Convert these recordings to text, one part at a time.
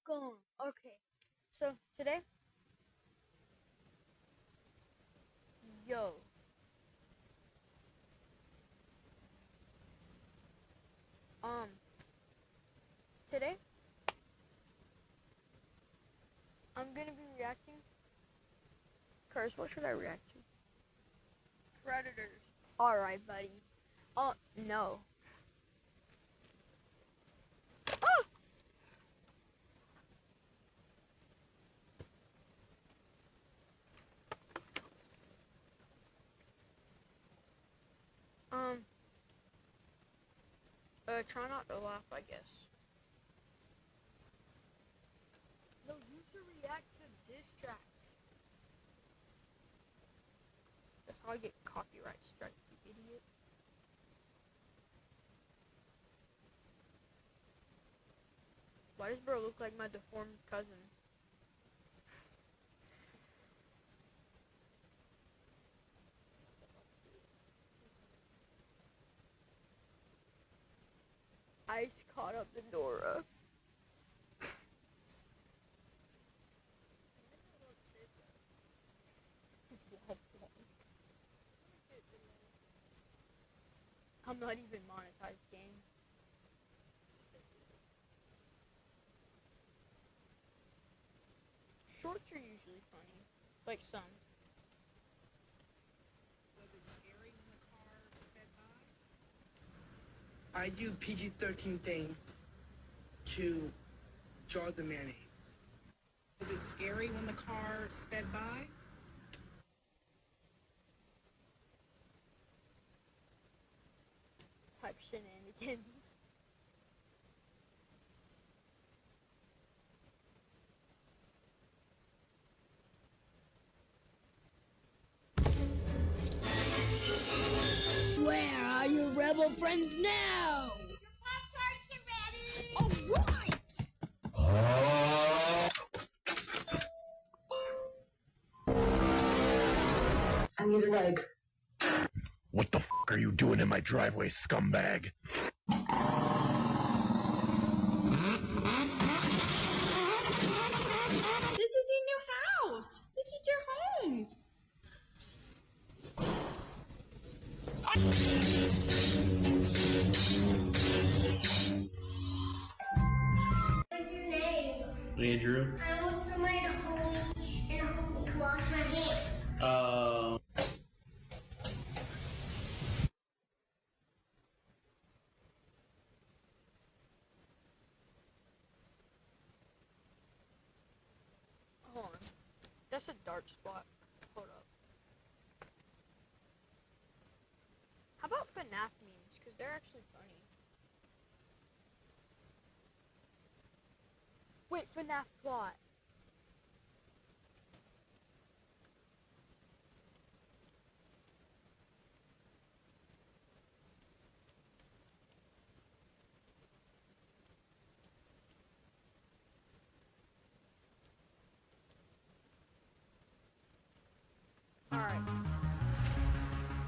Welcome. Okay, so today, yo, um, today I'm gonna be reacting. Curse, what should I react to? Predators. All right, buddy. No. Ah! Um, try not to laugh, I guess. No, you should react to diss tracks. That's how I get copyright strike, you idiot. Why does bro look like my deformed cousin? Ice caught up in Dora. I'm not even monetized, game. Shorts are usually funny. Like some. Was it scary when the car sped by? I do PG-13 things to jar the mayonnaise. Was it scary when the car sped by? Type shenanigans. Where are your rebel friends now? Your Pop-Tarts are ready! Alright! I need a leg. What the f*** are you doing in my driveway, scumbag? This is your new house. This is your home. What's your name? Andrew. I want somebody to hold me and hold me to wash my hands. Hold on. That's a dark spot. Hold up. How about FNAF memes? Because they're actually funny. Wait, FNAF plot. Alright.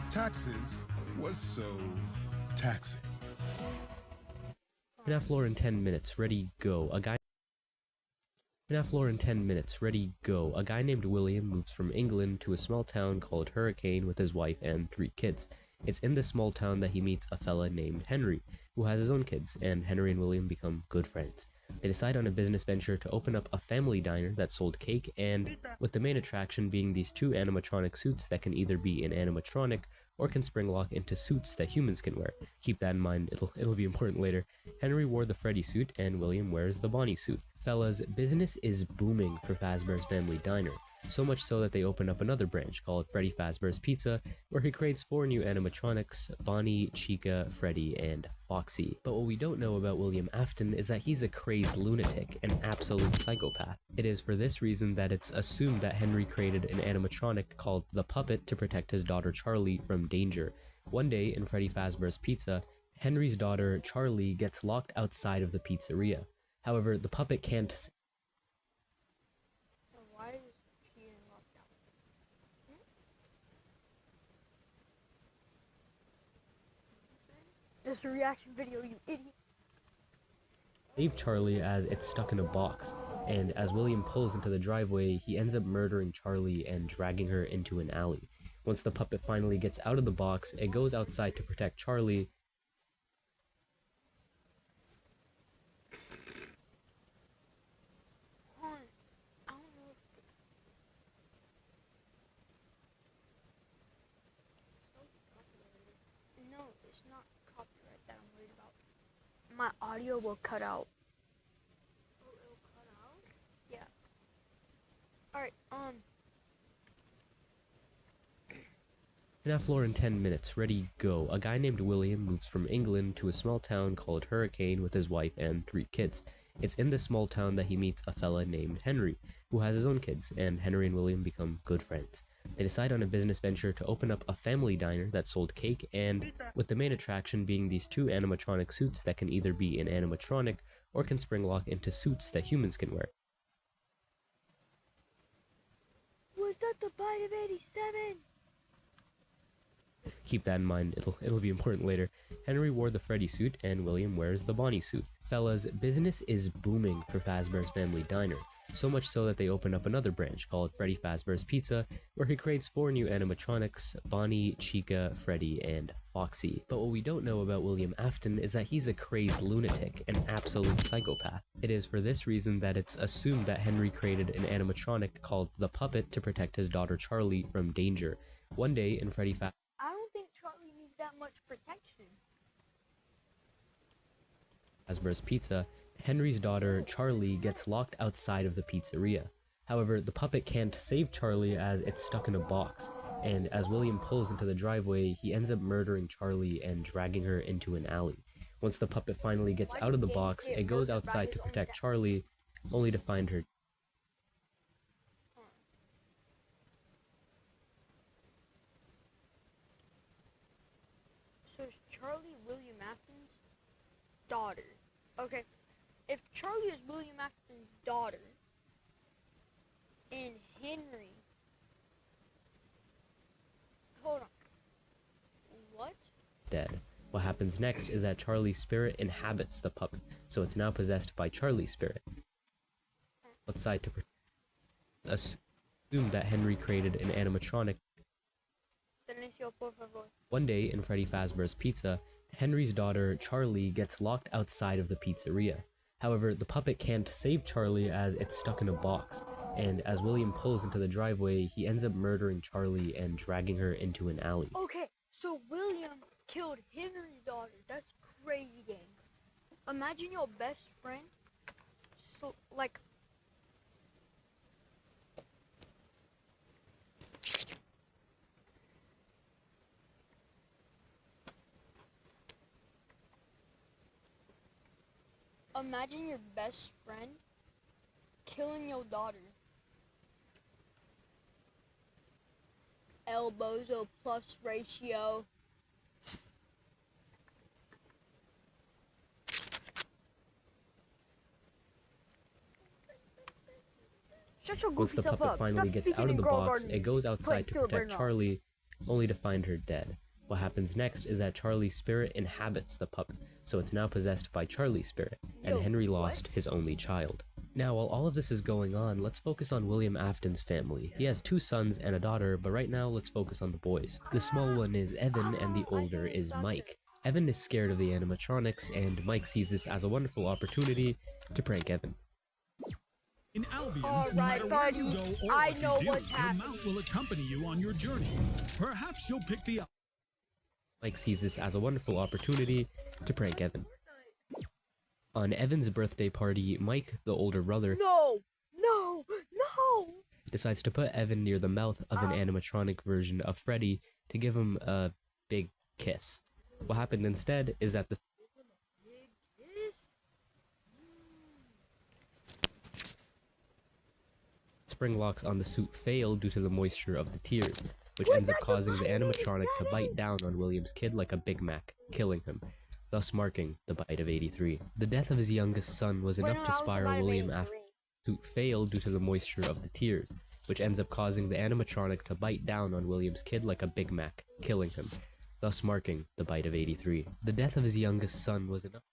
Taxes was so taxing. FNAF lore in 10 minutes, ready, go. FNAF lore in 10 minutes, ready, go. A guy named William moves from England to a small town called Hurricane with his wife and 3 kids. It's in this small town that he meets a fella named Henry, who has his own kids, and Henry and William become good friends. They decide on a business venture to open up a family diner that sold cake, and with the main attraction being these 2 animatronic suits that can either be an animatronic or can spring lock into suits that humans can wear. Keep that in mind, it'll be important later. Henry wore the Freddy suit and William wears the Bonnie suit. Fellas, business is booming for Fazbear's Family Diner. So much so that they open up another branch called Freddy Fazbear's Pizza, where he creates 4 new animatronics, Bonnie, Chica, Freddy, and Foxy. But what we don't know about William Afton is that he's a crazed lunatic, an absolute psychopath. It is for this reason that it's assumed that Henry created an animatronic called the Puppet to protect his daughter Charlie from danger. One day in Freddy Fazbear's Pizza, Henry's daughter Charlie gets locked outside of the pizzeria. However, the puppet can't Why is she in lockdown? This is a reaction video, you idiot. save Charlie as it's stuck in a box. and as William pulls into the driveway, he ends up murdering Charlie and dragging her into an alley. Once the puppet finally gets out of the box, it goes outside to protect Charlie. I don't know if no, it's not copyright that I'm worried about. My audio will cut out. Oh, it'll cut out? Yeah. Alright, In a floor in 10 minutes, ready, go. A guy named William moves from England to a small town called Hurricane with his wife and 3 kids. It's in this small town that he meets a fella named Henry, who has his own kids, and Henry and William become good friends. They decide on a business venture to open up a family diner that sold cake, and with the main attraction being these 2 animatronic suits that can either be an animatronic or can spring lock into suits that humans can wear. was that the bite of 87? Keep that in mind, it'll be important later. Henry wore the Freddy suit and William wears the Bonnie suit. Fellas, business is booming for Fazbear's Family Diner, so much so that they open up another branch called Freddy Fazbear's Pizza, where he creates 4 new animatronics: Bonnie, Chica, Freddy, and Foxy. But what we don't know about William Afton is that he's a crazed lunatic, an absolute psychopath. It is for this reason that it's assumed that Henry created an animatronic called the Puppet to protect his daughter Charlie from danger. One day in Freddy I don't think Charlie needs that much protection. Fazbear's Pizza, Henry's daughter Charlie gets locked outside of the pizzeria. However, the puppet can't save Charlie as it's stuck in a box, and as William pulls into the driveway, he ends up murdering Charlie and dragging her into an alley. Once the puppet finally gets out of the box, it goes outside to protect Charlie, only to find her. So is Charlie William Afton's daughter? Okay, if Charlie is William Afton's daughter, and Henry... Hold on. What? Dead. What happens next is that Charlie's spirit inhabits the puppet, so it's now possessed by Charlie's spirit. Outside to assume that Henry created an animatronic. Silencio, por favor. One day in Freddy Fazbear's Pizza, Henry's daughter Charlie gets locked outside of the pizzeria. However, the puppet can't save Charlie as it's stuck in a box, and as William pulls into the driveway, he ends up murdering Charlie and dragging her into an alley. Okay, so William killed Henry's daughter. That's crazy, gang. Imagine your best friend. So, like... Imagine your best friend killing your daughter. Elbozo plus ratio. Shut your Once goofy the self puppet up. finally Stop gets speaking out of in the Girl box, Garden it goes music. outside Please to still protect bring up. Charlie, only to find her dead. What happens next is that Charlie's spirit inhabits the puppet, so it's now possessed by Charlie's spirit, and Yo, Henry what? lost his only child. Now, while all of this is going on, let's focus on William Afton's family. He has 2 sons and a daughter, but right now let's focus on the boys. The small one is Evan, and the older is Mike. Evan is scared of the animatronics, and Mike sees this as a wonderful opportunity to prank Evan. In Albion, All no right, matter where buddy. you go or I what know you do, what's your happening. mount will accompany you on your journey. Perhaps you'll pick the Mike sees this as a wonderful opportunity to prank Evan. On Evan's birthday party, Mike, the older brother, No! No! No! decides to put Evan near the mouth of an animatronic version of Freddy to give him a big kiss. What happened instead is that the spring locks on the suit fail due to the moisture of the tears, which ends up causing the animatronic to bite down on William's kid like a Big Mac, killing him, thus marking the bite of 83. The death of his youngest son was enough to spiral William after the suit failed due to the moisture of the tears, which ends up causing the animatronic to bite down on William's kid like a Big Mac, killing him, thus marking the bite of 83. The death of his youngest son was enough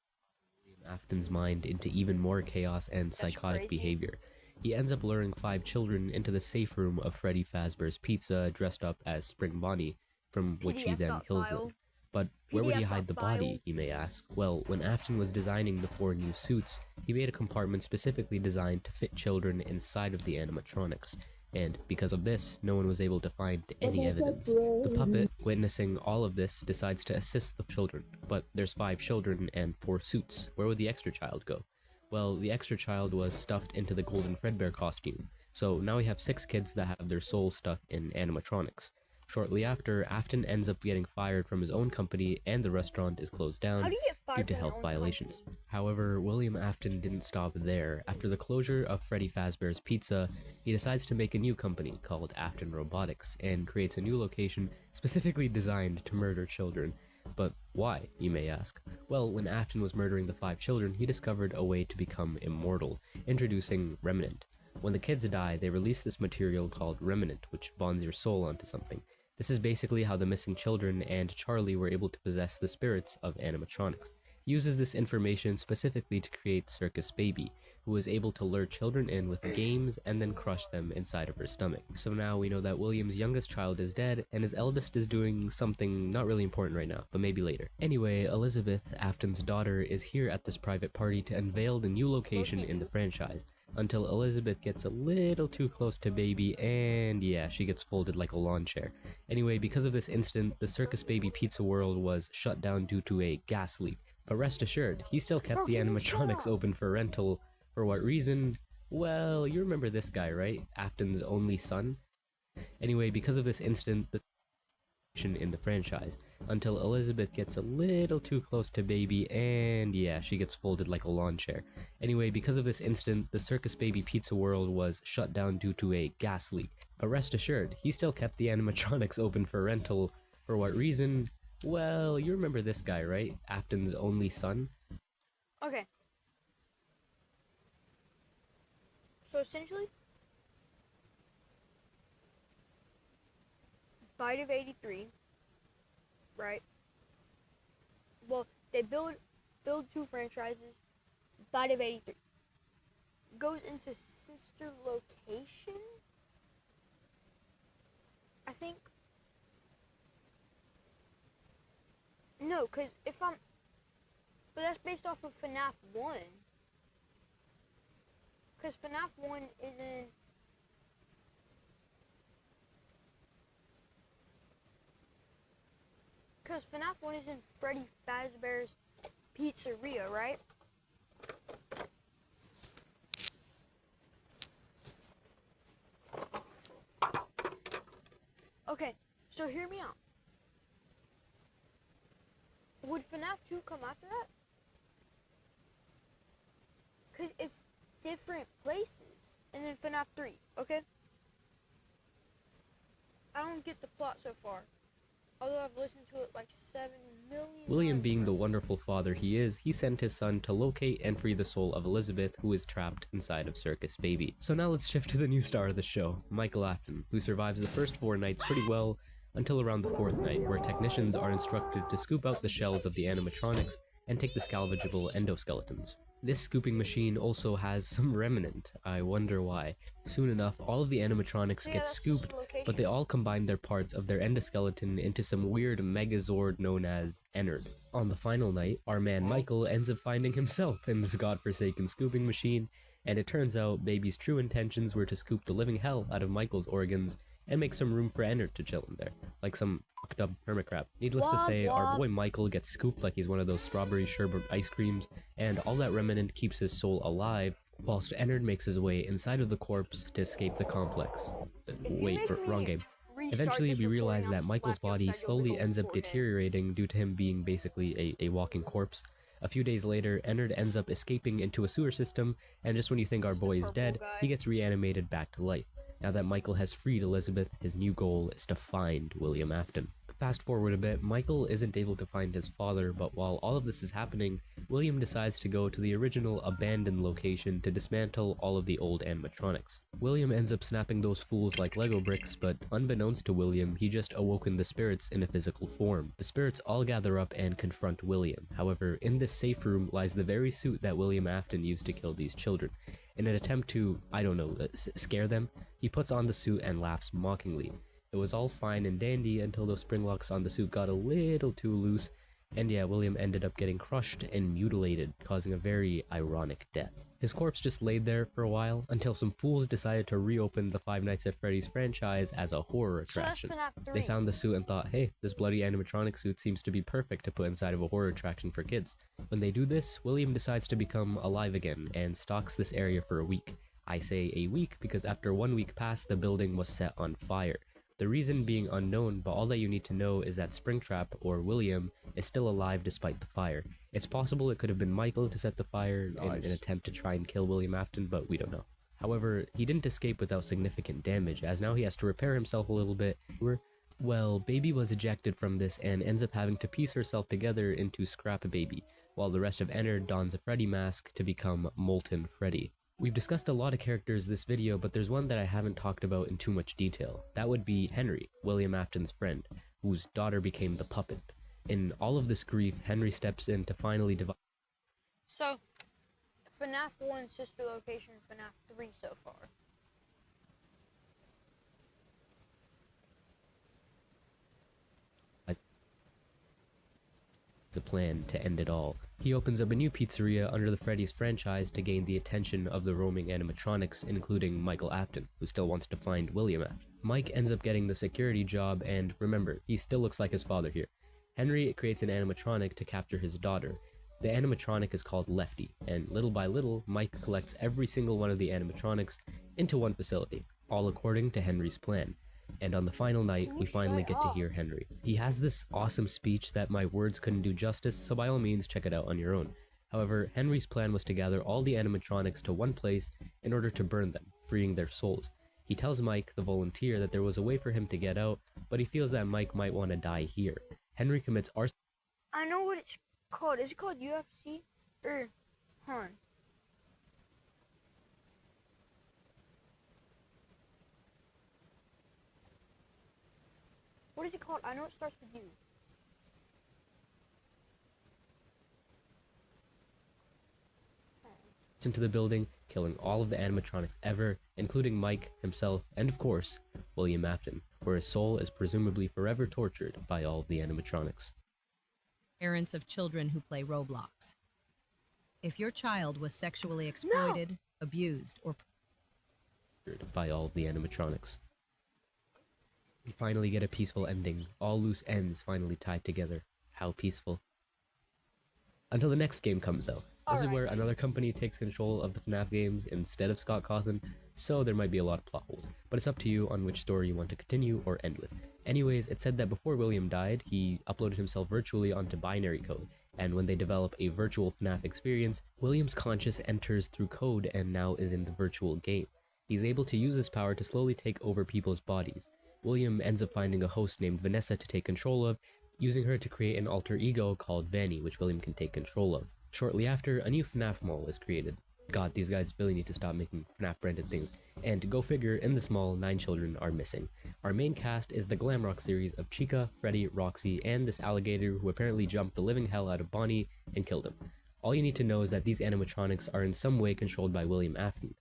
Afton's mind into even more chaos and psychotic crazy. behavior. He ends up luring 5 children into the safe room of Freddy Fazbear's Pizza dressed up as Spring Bonnie, from which he then kills them. But where would he hide the body, you may ask? Well, when Afton was designing the 4 new suits, he made a compartment specifically designed to fit children inside of the animatronics. And because of this, no one was able to find any evidence. The puppet, witnessing all of this, decides to assist the children. But there's 5 children and 4 suits. Where would the extra child go? Well, the extra child was stuffed into the Golden Fredbear costume. So now we have 6 kids that have their souls stuck in animatronics. Shortly after, Afton ends up getting fired from his own company and the restaurant is closed down How do you get fired due to from your health own violations. company? However, William Afton didn't stop there. After the closure of Freddy Fazbear's Pizza, he decides to make a new company called Afton Robotics and creates a new location specifically designed to murder children. But why, you may ask? Well, when Afton was murdering the 5 children, he discovered a way to become immortal, introducing Remnant. When the kids die, they release this material called Remnant, which bonds your soul onto something. This is basically how the missing children and Charlie were able to possess the spirits of animatronics. He uses this information specifically to create Circus Baby, who was able to lure children in with games and then crush them inside of her stomach. So now we know that William's youngest child is dead, and his eldest is doing something not really important right now, but maybe later. Anyway, Elizabeth, Afton's daughter, is here at this private party to unveil the new location in the franchise, until Elizabeth gets a little too close to Baby, and yeah, she gets folded like a lawn chair. Anyway, because of this incident, the Circus Baby Pizza World was shut down due to a gas leak. But rest assured, he still kept the animatronics open for rental. For what reason? Well, you remember this guy, right? Afton's only son? Anyway, because of this incident, the in the franchise, until Elizabeth gets a little too close to Baby, and yeah, she gets folded like a lawn chair. Anyway, because of this incident, the Circus Baby Pizza World was shut down due to a gas leak. But rest assured, he still kept the animatronics open for rental. For what reason? Well, you remember this guy, right? Afton's only son? Okay. So essentially, Bite of 83, right? Well, they build 2 franchises. Bite of 83 goes into sister location, I think. No, because but that's based off of FNAF 1. Because FNAF 1 isn't... Because FNAF 1 is in Freddy Fazbear's Pizzeria, right? Okay, so hear me out. Would FNAF 2 come after that? Because it's different places. And then FNAF 3, okay? I don't get the plot so far. Although I've listened to it like 7 million William, times. being the wonderful father he is, he sent his son to locate and free the soul of Elizabeth, who is trapped inside of Circus Baby. So now let's shift to the new star of the show, Michael Afton, who survives the first 4 nights pretty well, until around the 4th night, where technicians are instructed to scoop out the shells of the animatronics and take the salvageable endoskeletons. This scooping machine also has some remnant. I wonder why. Soon enough, all of the animatronics get scooped, but they all combine their parts of their endoskeleton into some weird megazord known as Ennard. On the final night, our man Michael ends up finding himself in this godforsaken scooping machine, and it turns out Baby's true intentions were to scoop the living hell out of Michael's organs and make some room for Ennard to chill in there, like some fucked up hermit crab. Needless to say, our boy Michael gets scooped like he's one of those strawberry sherbet ice creams, and all that remnant keeps his soul alive, whilst Ennard makes his way inside of the corpse to escape the complex. Wait, wrong game. Eventually, we realize that Michael's body slowly ends up deteriorating due to him being basically a walking corpse. A few days later, Ennard ends up escaping into a sewer system, and just when you think our boy is dead, he gets reanimated back to life. Now that Michael has freed Elizabeth, his new goal is to find William Afton. Fast forward a bit, Michael isn't able to find his father, but while all of this is happening, William decides to go to the original abandoned location to dismantle all of the old animatronics. William ends up snapping those fools like Lego bricks, but unbeknownst to William, he just awoken the spirits in a physical form. The spirits all gather up and confront William. However, in this safe room lies the very suit that William Afton used to kill these children. In an attempt to, scare them, he puts on the suit and laughs mockingly. It was all fine and dandy until those spring locks on the suit got a little too loose, and yeah, William ended up getting crushed and mutilated, causing a very ironic death. His corpse just laid there for a while, until some fools decided to reopen the Five Nights at Freddy's franchise as a horror attraction. So that's FNAF 3. They found the suit and thought, hey, this bloody animatronic suit seems to be perfect to put inside of a horror attraction for kids. When they do this, William decides to become alive again, and stalks this area for a week. I say a week because after 1 week passed, the building was set on fire. The reason being unknown, but all that you need to know is that Springtrap, or William, is still alive despite the fire. It's possible it could have been Michael to set the fire in an attempt to try and kill William Afton, but we don't know. However, he didn't escape without significant damage, as now he has to repair himself a little bit. Well, Baby was ejected from this and ends up having to piece herself together into Scrap Baby, while the rest of Ennard dons a Freddy mask to become Molten Freddy. We've discussed a lot of characters this video, but there's one that I haven't talked about in too much detail. That would be Henry, William Afton's friend, whose daughter became the puppet. In all of this grief, Henry steps in to finally divide. So, FNAF 1 sister location, FNAF 3 so far. A plan to end it all. He opens up a new pizzeria under the Freddy's franchise to gain the attention of the roaming animatronics, including Michael Afton, who still wants to find William Afton. Mike ends up getting the security job, and remember, he still looks like his father here. Henry creates an animatronic to capture his daughter. The animatronic is called Lefty, and little by little, Mike collects every single one of the animatronics into one facility, all according to Henry's plan. And on the final night, we finally get to hear Henry. He has this awesome speech that my words couldn't do justice, so by all means check it out on your own. However, Henry's plan was to gather all the animatronics to one place in order to burn them, freeing their souls. He tells Mike, the volunteer, that there was a way for him to get out, but he feels that Mike might want to die here. Henry commits arson. I know what it's called. Is it called UFC? Or, hold on. What is it called? I know it starts with U. Into the building, killing all of the animatronics ever, including Mike himself, and of course, William Afton, where his soul is presumably forever tortured by all of the animatronics. Parents of children who play Roblox. If your child was sexually exploited, abused, or by all of the animatronics. We finally get a peaceful ending, all loose ends finally tied together. How peaceful. Until the next game comes out. This is where another company takes control of the FNAF games instead of Scott Cawthon, so there might be a lot of plot holes. But it's up to you on which story you want to continue or end with. Anyways, it said that before William died, he uploaded himself virtually onto binary code, and when they develop a virtual FNAF experience, William's conscious enters through code and now is in the virtual game. He's able to use his power to slowly take over people's bodies. William ends up finding a host named Vanessa to take control of, using her to create an alter ego called Vanny, which William can take control of. Shortly after, a new FNAF mall is created. God, these guys really need to stop making FNAF branded things. And go figure, in this mall, 9 children are missing. Our main cast is the Glamrock series of Chica, Freddy, Roxy, and this alligator who apparently jumped the living hell out of Bonnie and killed him. All you need to know is that these animatronics are in some way controlled by William Afton.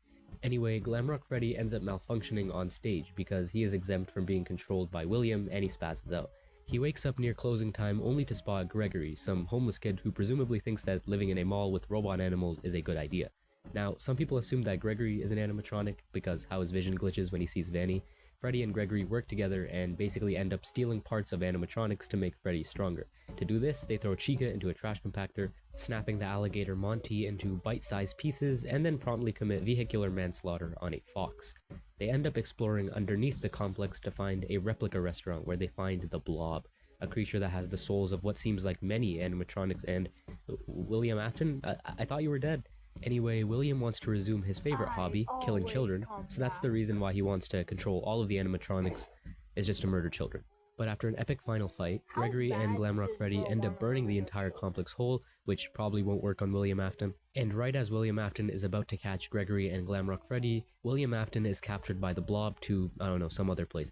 Anyway, Glamrock Freddy ends up malfunctioning on stage because he is exempt from being controlled by William and he spazzes out. He wakes up near closing time only to spot Gregory, some homeless kid who presumably thinks that living in a mall with robot animals is a good idea. Now, some people assume that Gregory is an animatronic because how his vision glitches when he sees Vanny. Freddy and Gregory work together and basically end up stealing parts of animatronics to make Freddy stronger. To do this, they throw Chica into a trash compactor, snapping the alligator Monty into bite-sized pieces, and then promptly commit vehicular manslaughter on a fox. They end up exploring underneath the complex to find a replica restaurant where they find the Blob, a creature that has the souls of what seems like many animatronics, and William Afton? I thought you were dead. Anyway, William wants to resume his favorite hobby, killing children, so that's the reason why he wants to control all of the animatronics, is just to murder children. But after an epic final fight, How Gregory and bad Glamrock does Freddy Will end up wanna burning the go entire show? complex whole, which probably won't work on William Afton. And right as William Afton is about to catch Gregory and Glamrock Freddy, William Afton is captured by the Blob to, I don't know, some other place.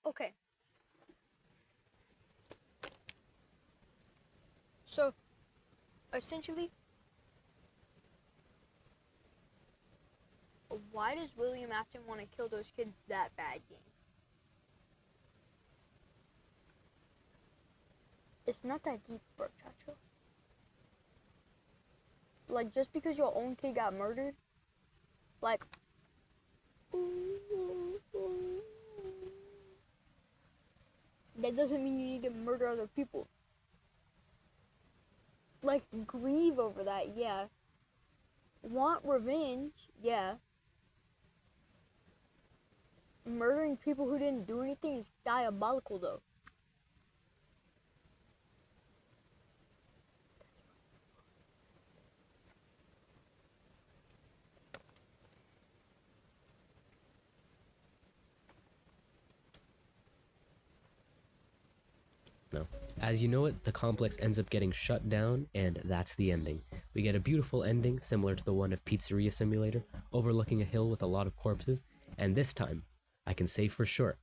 Okay. So, essentially, why does William Afton want to kill those kids that bad, game? It's not that deep, bro, Chacho. Like, just because your own kid got murdered, like, that doesn't mean you need to murder other people. Like, grieve over that, yeah. Want revenge, yeah. Murdering people who didn't do anything is diabolical, though. No. As you know it, the complex ends up getting shut down, and that's the ending. We get a beautiful ending, similar to the one of Pizzeria Simulator, overlooking a hill with a lot of corpses, and this time, I can say for sure,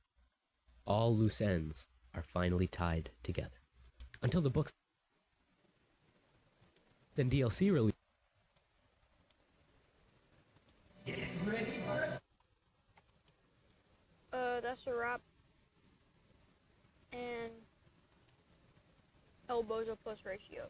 all loose ends are finally tied together. Until the books and DLC release. That's a wrap. And elbows are plus ratio.